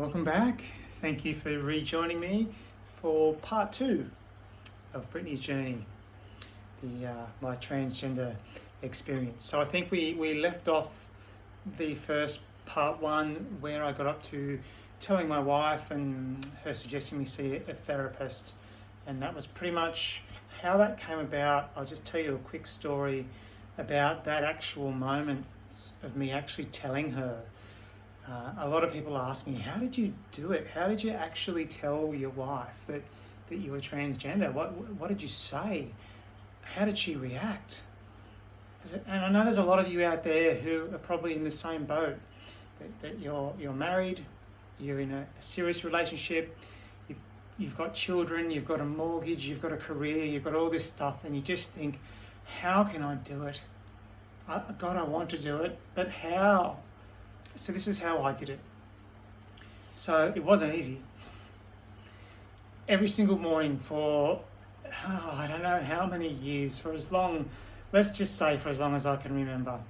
Welcome back. Thank you for rejoining me for part 2 of Brittany's journey, my transgender experience. So I think we left off the first part 1 where I got up to telling my wife and her suggesting me see a therapist, and that was pretty much how that came about. I'll just tell you a quick story about that actual moment of me actually telling her. A lot of people ask me, how did you do it? How did you actually tell your wife that you were transgender? What did you say? How did she react? And I know there's a lot of you out there who are probably in the same boat, that you're married, you're in a serious relationship, you've got children, you've got a mortgage, you've got a career, you've got all this stuff, and you just think, how can I do it? God, I want to do it, but how? So this is how I did it. So it wasn't easy. Every single morning for, I don't know how many years, let's just say for as long as I can remember,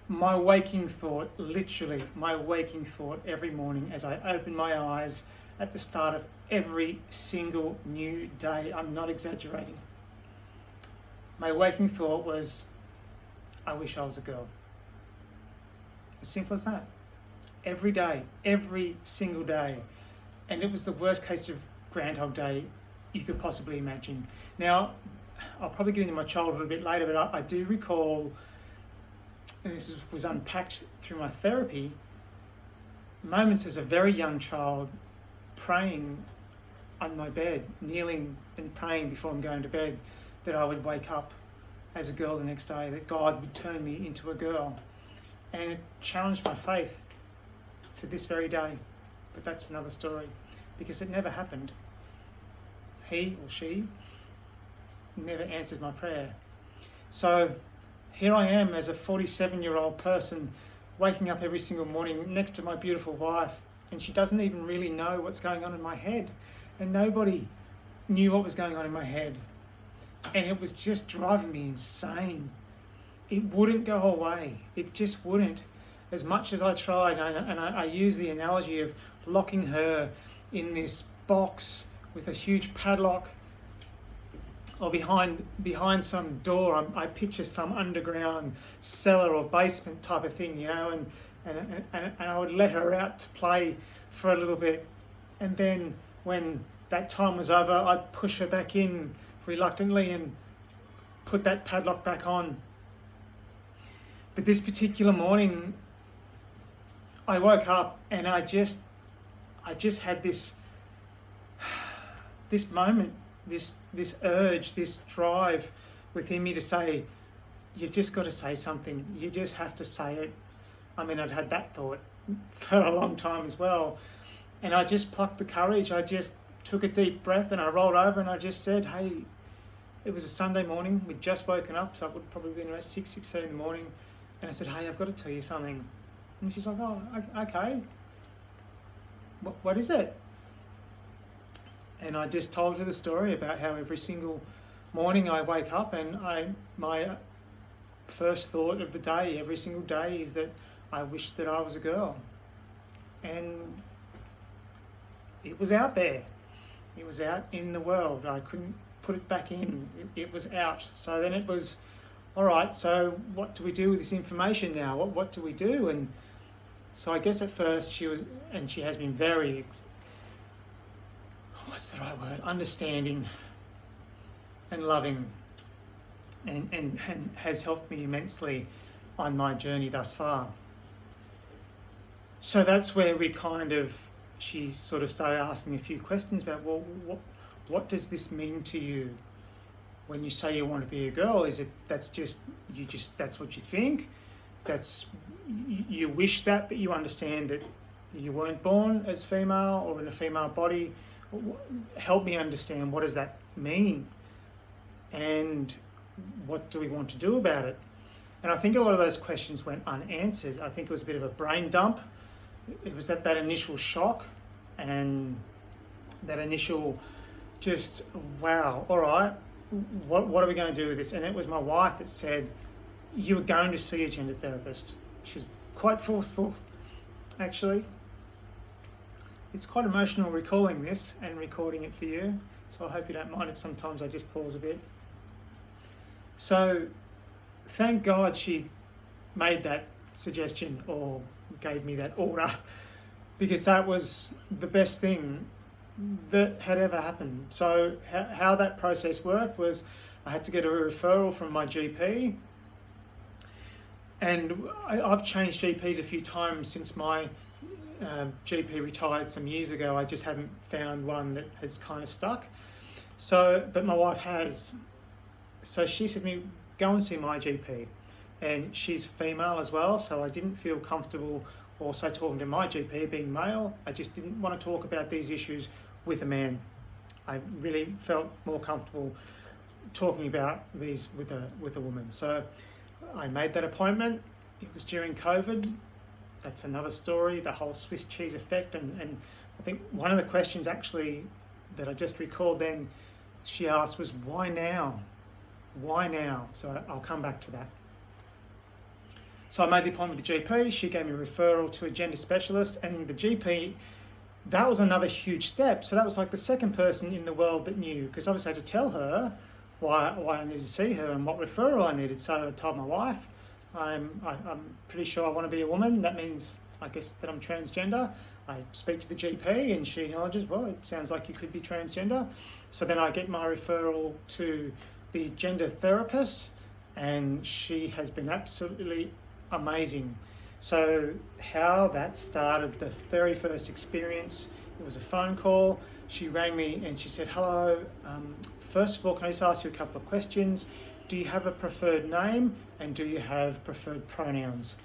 my waking thought every morning as I opened my eyes at the start of every single new day, I'm not exaggerating, my waking thought was, I wish I was a girl. As simple as that. Every day, every single day. And it was the worst case of Groundhog Day you could possibly imagine. Now, I'll probably get into my childhood a bit later, but I do recall, and this was unpacked through my therapy, moments as a very young child praying on my bed, kneeling and praying before I'm going to bed, that I would wake up as a girl the next day, that God would turn me into a girl. And it challenged my faith to this very day. But that's another story, because it never happened. He or she never answered my prayer. So here I am as a 47-year-old person, waking up every single morning next to my beautiful wife, and she doesn't even really know what's going on in my head. And nobody knew what was going on in my head. And it was just driving me insane. It wouldn't go away. It just wouldn't. As much as I tried, and I use the analogy of locking her in this box with a huge padlock, or behind some door. I picture some underground cellar or basement type of thing, and I would let her out to play for a little bit, and then when that time was over, I'd push her back in reluctantly and put that padlock back on. But this particular morning, I woke up and I just had this moment, this urge, this drive within me to say, you've just got to say something. You just have to say it. I mean, I'd had that thought for a long time as well. And I just plucked the courage. I just took a deep breath and I rolled over and I just said, hey, it was a Sunday morning. We'd just woken up, so it would probably been about 6:30 in the morning. And I said, hey, I've got to tell you something. And she's like, oh, okay. What is it? And I just told her the story about how every single morning I wake up and my first thought of the day, every single day, is that I wish that I was a girl. And it was out there. It was out in the world. I couldn't put it back in. It was out. So then it was, all right, so what do we do with this information now? What do we do? And so I guess at first she has been very, what's the right word? Understanding and loving, and has helped me immensely on my journey thus far. So that's where she sort of started asking a few questions about, well, what does this mean to you? When you say you want to be a girl, is it that's what you think? You wish that, but you understand that you weren't born as female or in a female body. Help me understand, what does that mean? And what do we want to do about it? And I think a lot of those questions went unanswered. I think it was a bit of a brain dump. It was that initial shock and that initial just, wow, all right, what are we going to do with this? And it was my wife that said, you were going to see a gender therapist. She was quite forceful, actually. it's quite emotional recalling this and recording it for you, so I hope you don't mind if sometimes I just pause a bit. So thank God she made that suggestion or gave me that order, because that was the best thing that had ever happened. So how that process worked was I had to get a referral from my GP, and I've changed GPs a few times since my GP retired some years ago. I just haven't found one that has kind of stuck. So, but my wife has. So she said to me, go and see my GP. And she's female as well, so I didn't feel comfortable also talking to my GP being male. I just didn't want to talk about these issues with a man. I really felt more comfortable talking about these with a woman. So I made that appointment. It was during COVID. That's another story, the whole Swiss cheese effect. And I think one of the questions actually that I just recalled then she asked was, why now? Why now? So I'll come back to that. So I made the appointment with the GP. She gave me a referral to a gender specialist, and the GP, that was another huge step. So that was like the second person in the world that knew, because obviously I had to tell her why I needed to see her and what referral I needed. So I told my wife, I'm pretty sure I want to be a woman. That means, I guess, that I'm transgender. I speak to the GP and she acknowledges, well, it sounds like you could be transgender. So then I get my referral to the gender therapist, and she has been absolutely amazing. So how that started, the very first experience, it was a phone call. She rang me and she said, hello, first of all, can I just ask you a couple of questions? Do you have a preferred name, and do you have preferred pronouns?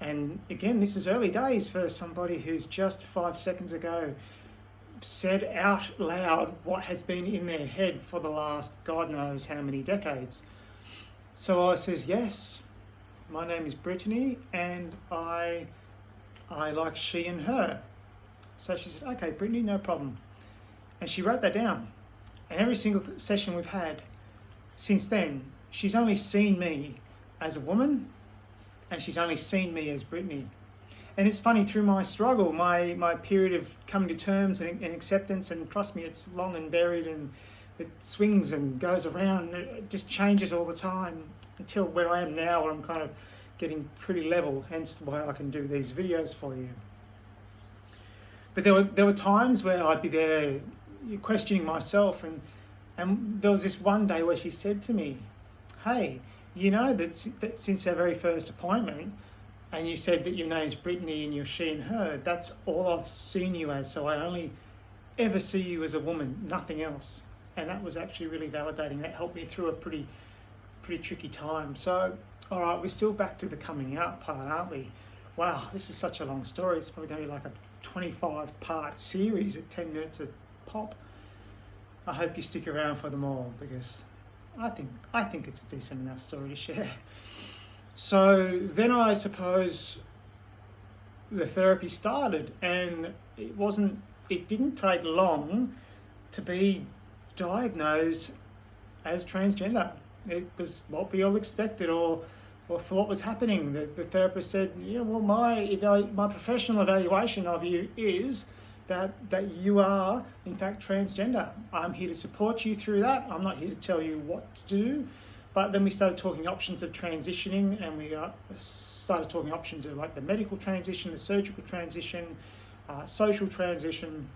And again, this is early days for somebody who's just 5 seconds ago said out loud what has been in their head for the last God knows how many decades. So I says, yes, my name is Brittany, and I like she and her. So she said, okay, Brittany, no problem. And she wrote that down. And every single session we've had since then, she's only seen me as a woman, and she's only seen me as Brittany. And it's funny, through my struggle, my period of coming to terms and acceptance, and trust me, it's long and varied, and it swings and goes around, it just changes all the time until where I am now, where I'm kind of getting pretty level, hence why I can do these videos for you. But there were times where I'd be there questioning myself, and there was this one day where she said to me, hey, you know that since our very first appointment, and you said that your name's Brittany and you're she and her, that's all I've seen you as, so I only ever see you as a woman, nothing else. And that was actually really validating. That helped me through a pretty tricky time. So, all right, we're still back to the coming out part, aren't we? Wow, this is such a long story. It's probably going to be like a 25-part series at 10 minutes a pop. I hope you stick around for them all, because I think it's a decent enough story to share. So then I suppose the therapy started, and it didn't take long to be diagnosed as transgender. It was what we all expected or thought was happening. The therapist said, yeah, well, my professional evaluation of you is that you are in fact transgender. I'm here to support you through that. I'm not here to tell you what to do. But then we started talking options of transitioning, and we started talking options of like the medical transition, the surgical transition, social transition.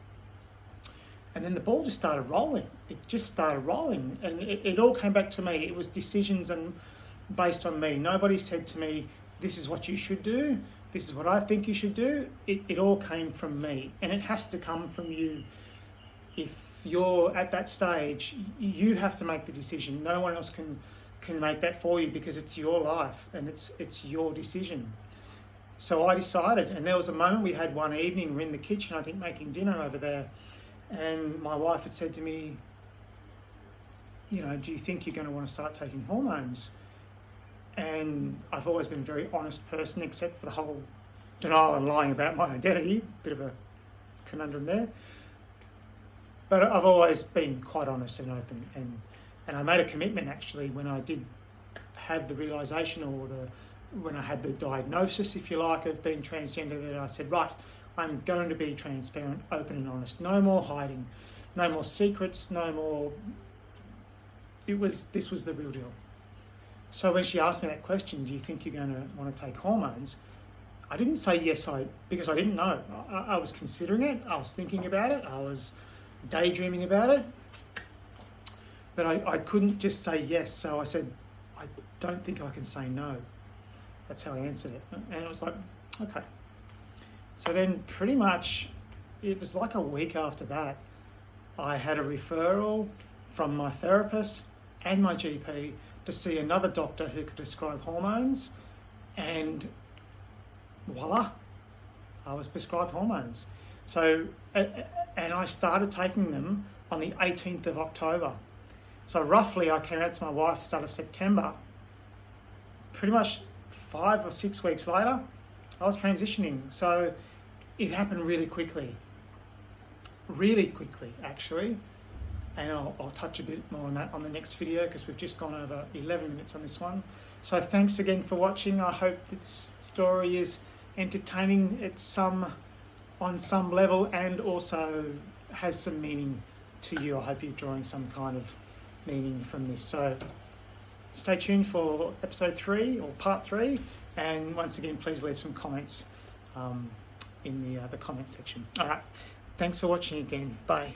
And then the ball just started rolling. It just started rolling. And it all came back to me. It was decisions based on me. Nobody said to me, this is what you should do. This is what I think you should do. It all came from me. And it has to come from you. If you're at that stage, you have to make the decision. No one else can make that for you, because it's your life and it's your decision. So I decided, and there was a moment, we had one evening, we're in the kitchen, I think, making dinner over there, and my wife had said to me, you know, do you think you're going to want to start taking hormones? And I've always been a very honest person, except for the whole denial and lying about my identity, bit of a conundrum there. But I've always been quite honest and open, and I made a commitment actually when I did have the realisation, or when I had the diagnosis, if you like, of being transgender, that I said, right, I'm going to be transparent, open and honest. No more hiding, no more secrets, no more... This was the real deal. So when she asked me that question, do you think you're going to want to take hormones? I didn't say yes, because I didn't know. I was considering it, I was thinking about it, I was daydreaming about it, but I couldn't just say yes. So I said, I don't think I can say no. That's how I answered it. And it was like, okay. So then pretty much, it was like a week after that, I had a referral from my therapist and my GP to see another doctor who could prescribe hormones, and voila, I was prescribed hormones. So, and I started taking them on the 18th of October. So roughly I came out to my wife start of September. Pretty much 5 or 6 weeks later, I was transitioning. So it happened really quickly actually. And I'll touch a bit more on that on the next video, because we've just gone over 11 minutes on this one. So thanks again for watching. I hope this story is entertaining on some level, and also has some meaning to you. I hope you're drawing some kind of meaning from this. So stay tuned for episode 3 or part 3. And once again, please leave some comments in the comments section. All right. Thanks for watching again. Bye.